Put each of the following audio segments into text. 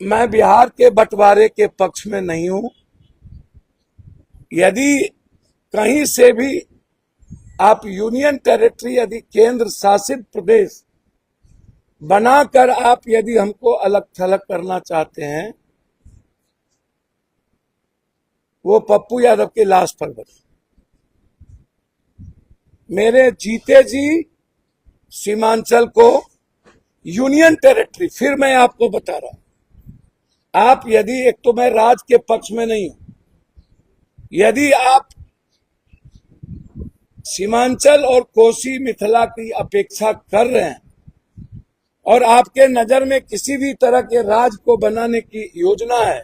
मैं बिहार के बंटवारे के पक्ष में नहीं हूं। यदि कहीं से भी आप यूनियन टेरिटरी यदि केंद्र शासित प्रदेश बनाकर आप यदि हमको अलग थलग करना चाहते हैं, वो पप्पू यादव की लाश पर बने। मेरे जीते जी सीमांचल को यूनियन टेरिटरी, फिर मैं आपको बता रहा हूं, आप यदि, एक तो मैं राज्य के पक्ष में नहीं हूं, यदि आप सीमांचल और कोसी मिथिला की अपेक्षा कर रहे हैं और आपके नजर में किसी भी तरह के राज्य को बनाने की योजना है,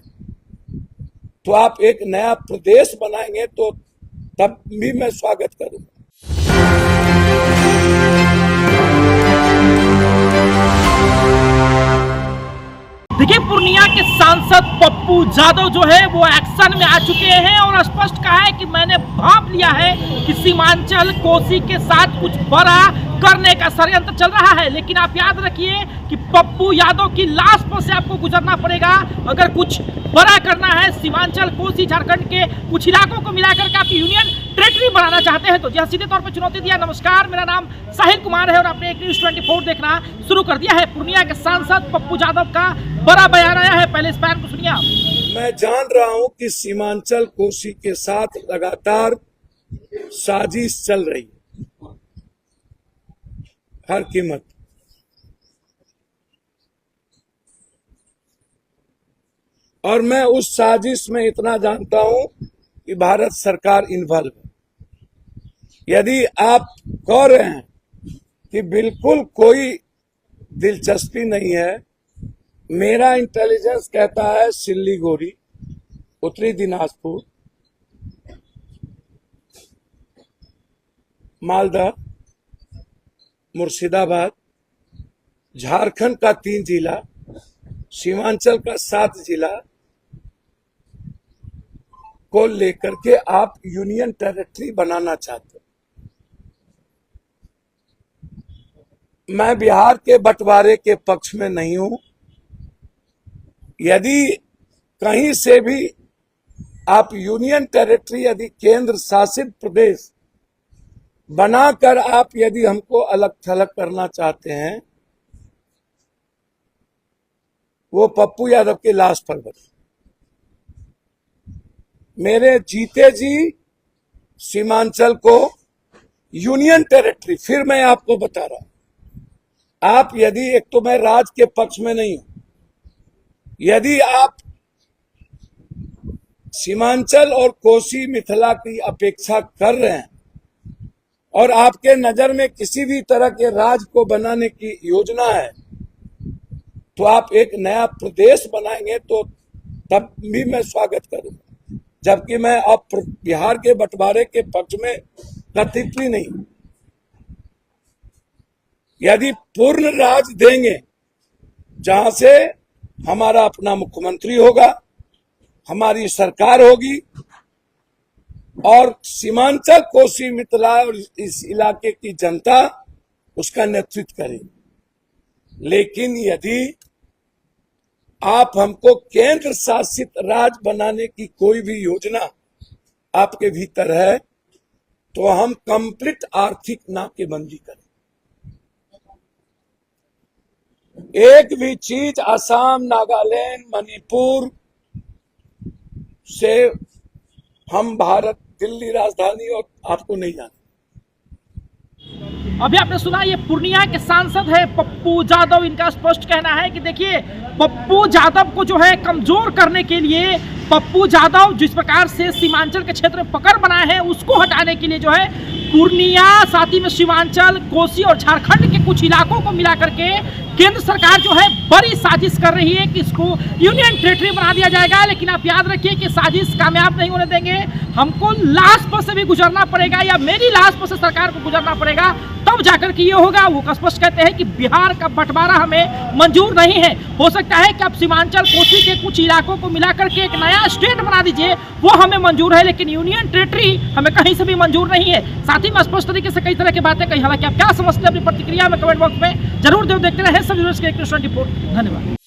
तो आप एक नया प्रदेश बनाएंगे तो तब भी मैं स्वागत करूंगा। देखिए, पूर्णिया के सांसद पप्पू यादव जो है वो एक्शन में आ चुके हैं और स्पष्ट कहा है कि मैंने भांप लिया है कि सीमांचल कोसी के साथ कुछ बड़ा करने का षड्यंत्र चल रहा है। लेकिन आप याद रखिए कि पप्पू यादव की लाश पर से आपको गुजरना पड़ेगा अगर कुछ बड़ा करना है। सीमांचल कोसी झारखंड के कुछ इलाकों को मिलाकर के आप यूनियन टेरिटरी बनाना चाहते हैं तो यह सीधे तौर पर चुनौती दिया। नमस्कार, मेरा नाम साहिल कुमार है और आपने एक न्यूज़ 24 देखना शुरू कर दिया है। पूर्णिया के सांसद पप्पू यादव का बड़ा बयान आया है, पहले इस बयान को सुनिए आप। मैं जान रहा हूं कि सीमांचल कोसी के साथ लगातार साजिश चल रही है हर कीमत, और मैं उस साजिश में इतना जानता हूं कि भारत सरकार इन्वॉल्व है। यदि आप कह रहे हैं कि बिल्कुल कोई दिलचस्पी नहीं है, मेरा इंटेलिजेंस कहता है सिल्लीगुड़ी, उत्तरी दिनाजपुर, मालदा, मुर्शिदाबाद, झारखंड का 3 जिला, सीमांचल का 7 जिला को लेकर के आप यूनियन टेरिटरी बनाना चाहते हैं। मैं बिहार के बंटवारे के पक्ष में नहीं हूं। यदि कहीं से भी आप यूनियन टेरिटरी यदि केंद्र शासित प्रदेश बनाकर आप यदि हमको अलग थलग करना चाहते हैं, वो पप्पू यादव की लाश पर बने। मेरे जीते जी सीमांचल को यूनियन टेरिटरी, फिर मैं आपको बता रहा हूं, आप यदि, एक तो मैं राज्य के पक्ष में नहीं हूं, यदि आप सीमांचल और कोसी मिथिला की अपेक्षा कर रहे हैं और आपके नजर में किसी भी तरह के राज्य को बनाने की योजना है, तो आप एक नया प्रदेश बनाएंगे तो तब भी मैं स्वागत करूंगा। जबकि मैं अब बिहार के बंटवारे के पक्ष में कथित भी नहीं। यदि पूर्ण राज्य देंगे जहां से हमारा अपना मुख्यमंत्री होगा, हमारी सरकार होगी और सीमांचल कोसी मिथिला और इस इलाके की जनता उसका नेतृत्व करेगी। लेकिन यदि आप हमको केंद्र शासित राज्य बनाने की कोई भी योजना आपके भीतर है, तो हम कंप्लीट आर्थिक नाकेबंदी करें। एक भी चीज असम, नागालैंड, मणिपुर से हम भारत, दिल्ली राजधानी और आपको नहीं जाना। अभी आपने सुना, ये पूर्णिया के सांसद है पप्पू यादव। इनका स्पष्ट कहना है कि देखिए, पप्पू यादव को जो है कमजोर करने के लिए, पप्पू यादव जिस प्रकार से सीमांचल के क्षेत्र में पकड़ बनाए हैं उसको हटाने के लिए जो है पूर्णिया, साथ ही में सीमांचल, कोसी और झारखंड के कुछ इलाकों को मिलाकर के केंद्र सरकार जो है बड़ी साजिश कर रही है कि इसको यूनियन टेरिटरी बना दिया जाएगा। लेकिन आप याद रखिए कि साजिश कामयाब नहीं होने देंगे। हमको लाश पर से भी गुजरना पड़ेगा या मेरी लाश पर से सरकार को गुजरना पड़ेगा, तब जाकर के ये होगा। वो स्पष्ट कहते हैं कि बिहार का बंटवारा हमें मंजूर नहीं है। हो सकता है कि आप सीमांचल कोसी के कुछ इलाकों को मिलाकर के एक नया स्टेट बना दीजिए, वो हमें मंजूर है, लेकिन यूनियन टेरिटरी हमें कहीं से भी मंजूर नहीं है। साथ ही में स्पष्ट तरीके से कई तरह की बातें कही। हालांकि आप क्या समझते हैं अपनी प्रतिक्रिया में कमेंट बॉक्स में जरूर देखते रहे। सब न्यूज़ के एक रिपोर्ट। धन्यवाद।